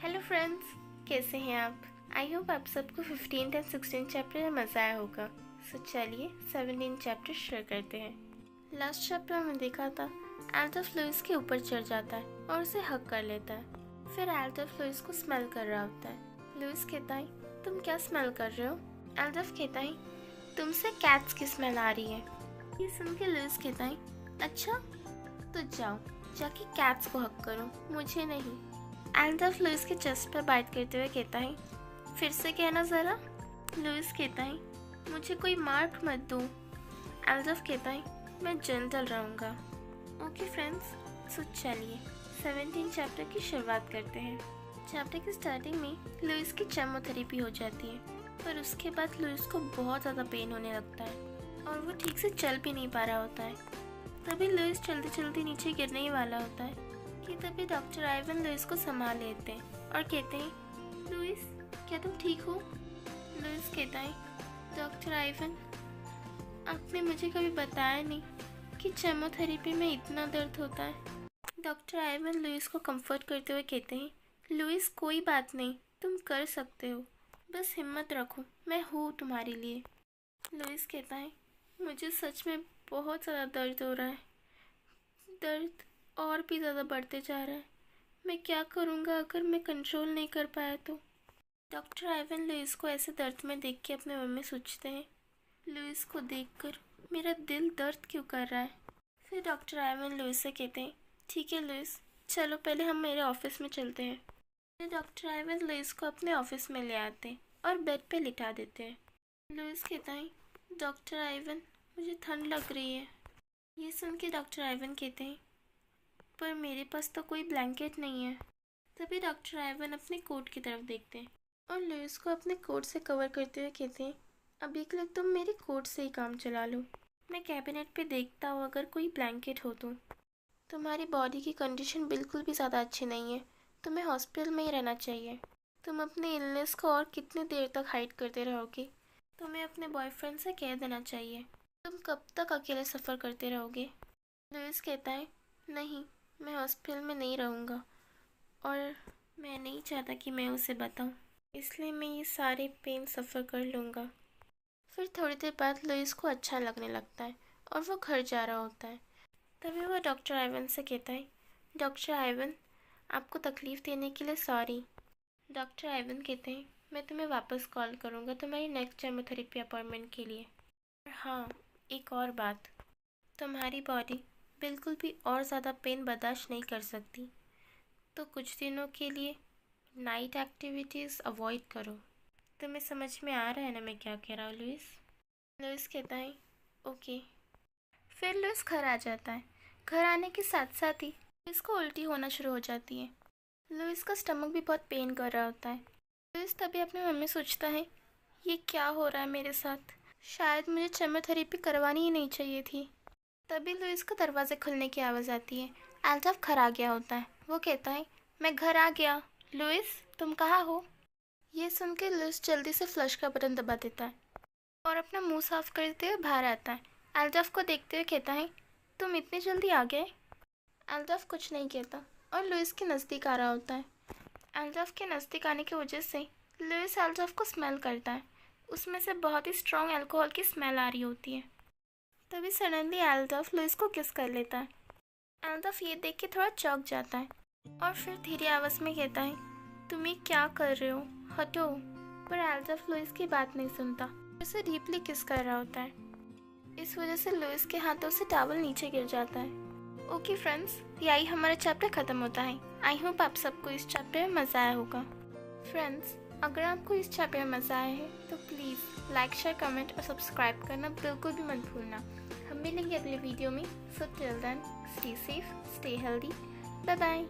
Hello friends, कैसे हैं आप? आई होप आप सबको 15th एंड 16th चैप्टर में मज़ा आया होगा। सो चलिए 17th चैप्टर शुरू करते हैं। लास्ट चैप्टर में देखा था एल्डफ लुइस के ऊपर चढ़ जाता है और उसे हक कर लेता है। फिर एल्डफ लुइस को स्मेल कर रहा होता है। लुइस कहता है, तुम क्या स्मेल कर रहे हो? एल्डफ कहता है, तुमसे कैट्स की स्मेल आ रही है। ये सुन के लुइस कहता है, अच्छा तो जाओ जाके कैट्स को हक करो, मुझे नहीं। एल्डफ लुइस के चेस्ट पर बाइट करते हुए कहता है, फिर से कहना ज़रा। लुइस कहता है, मुझे कोई मार्क मत दो। एल्डफ कहता है, मैं जेंटल रहूँगा। ओके फ्रेंड्स, सो चलिए 17 चैप्टर की शुरुआत करते हैं। चैप्टर की स्टार्टिंग में लुइस की केमोथेरेपी हो जाती है, पर उसके बाद लुइस को बहुत ज़्यादा पेन होने लगता है और वो ठीक से चल भी नहीं पा रहा होता है। तभी लुइस चलते चलते नीचे गिरने ही वाला होता है कि तभी डॉक्टर आइवन लुइस को संभाल लेते हैं और कहते हैं, लुइस क्या तुम ठीक हो? लुइस कहता है, डॉक्टर आइवन आपने मुझे कभी बताया नहीं कि केमोथेरेपी में इतना दर्द होता है। डॉक्टर आइवन लुइस को कंफर्ट करते हुए कहते हैं, लुइस कोई बात नहीं, तुम कर सकते हो, बस हिम्मत रखो, मैं हूँ तुम्हारे लिए। लुइस कहता है, मुझे सच में बहुत ज़्यादा दर्द हो रहा है, दर्द और भी ज़्यादा बढ़ते जा रहा है। मैं क्या करूँगा अगर मैं कंट्रोल नहीं कर पाया तो? डॉक्टर आइवन लुइस को ऐसे दर्द में देख के अपने मन में सोचते हैं, लुइस को देखकर मेरा दिल दर्द क्यों कर रहा है। फिर डॉक्टर आइवन लुइस से कहते हैं, ठीक है लुइस, चलो पहले हम मेरे ऑफिस में चलते हैं। फिर डॉक्टर आइवन लुइस को अपने ऑफिस में ले आते हैं और बेड पे लिटा देते हैं। लुइस कहता है, डॉक्टर आइवन मुझे ठंड लग रही है। ये सुन के डॉक्टर आइवन कहते हैं, पर मेरे पास तो कोई ब्लैंकेट नहीं है। तभी डॉक्टर आइवन अपने कोट की तरफ देखते हैं और लुइस को अपने कोट से कवर करते हुए कहते हैं, अभी के लिए तुम मेरे कोट से ही काम चला लो, मैं कैबिनेट पे देखता हूँ अगर कोई ब्लैंकेट हो तो। तुम्हारी बॉडी की कंडीशन बिल्कुल भी ज़्यादा अच्छी नहीं है, तुम्हें हॉस्पिटल में ही रहना चाहिए। तुम अपने इलनेस को और कितनी देर तक हाइड करते रहोगे? तुम्हें अपने बॉयफ्रेंड से कह देना चाहिए। तुम कब तक अकेले सफ़र करते रहोगे? लुइस कहता है, नहीं, मैं हॉस्पिटल में नहीं रहूँगा और मैं नहीं चाहता कि मैं उसे बताऊँ, इसलिए मैं ये सारे पेन सफ़र कर लूँगा। फिर थोड़ी देर बाद लुइस को अच्छा लगने लगता है और वो घर जा रहा होता है। तभी वो डॉक्टर आइवन से कहता है, डॉक्टर आइवन आपको तकलीफ़ देने के लिए सॉरी। डॉक्टर आइवन कहते हैं, मैं तुम्हें वापस कॉल करूँगा तुम्हारी नेक्स्ट केमोथेरेपी अपॉइंटमेंट के लिए। और हाँ, एक और बात, तुम्हारी बॉडी बिल्कुल भी और ज़्यादा पेन बर्दाश्त नहीं कर सकती, तो कुछ दिनों के लिए नाइट एक्टिविटीज़ अवॉइड करो। तुम्हें समझ में आ रहा है ना मैं क्या कह रहा हूँ लुइस? लुइस कहता है, ओके। फिर लुइस घर आ जाता है। घर आने के साथ साथ ही लुइस को उल्टी होना शुरू हो जाती है। लुइस का स्टमक भी बहुत पेन कर रहा होता है। लुइस तभी अपने मन में सोचता है, ये क्या हो रहा है मेरे साथ? शायद मुझे केमोथेरेपी करवानी ही नहीं चाहिए थी। तभी लुइस का दरवाज़े खुलने की आवाज़ आती है। एल्डफ घर आ गया होता है। वो कहता है, मैं घर आ गया। लुइस तुम कहाँ हो? ये सुन के लुइस जल्दी से फ्लश का बटन दबा देता है और अपना मुंह साफ करते हुए बाहर आता है। एल्डफ को देखते हुए कहता है, तुम इतनी जल्दी आ गए? एल्डफ कुछ नहीं कहता और लुइस के नज़दीक आ रहा होता है। एल्डफ के नज़दीक आने की वजह से लुइस एल्डफ को स्मेल करता है। उसमें से बहुत ही स्ट्रॉन्ग अल्कोहल की स्मेल आ रही होती है। तभी सडनली एल्डफ लुइस को किस कर लेता है। एल्डफ ये देख के थोड़ा चौंक जाता है और फिर धीरे आवाज़ में कहता है, तुम ये क्या कर रहे हो, हटो। पर एल्डफ लुइस की बात नहीं सुनता, उसे डीपली किस कर रहा होता है। इस वजह से लुइस के हाथों से टॉवल नीचे गिर जाता है। ओके फ्रेंड्स, यही हमारा चैप्टर ख़त्म होता है। आई होप आप सबको इस चैप्टर में मज़ा आया होगा। फ्रेंड्स, अगर आपको इस चैप्टर में मज़ा आया है तो प्लीज़ लाइक, शेयर, कमेंट और सब्सक्राइब करना बिल्कुल भी मत भूलना। हम मिलेंगे अगले वीडियो में। So till then, stay safe, stay healthy, bye bye.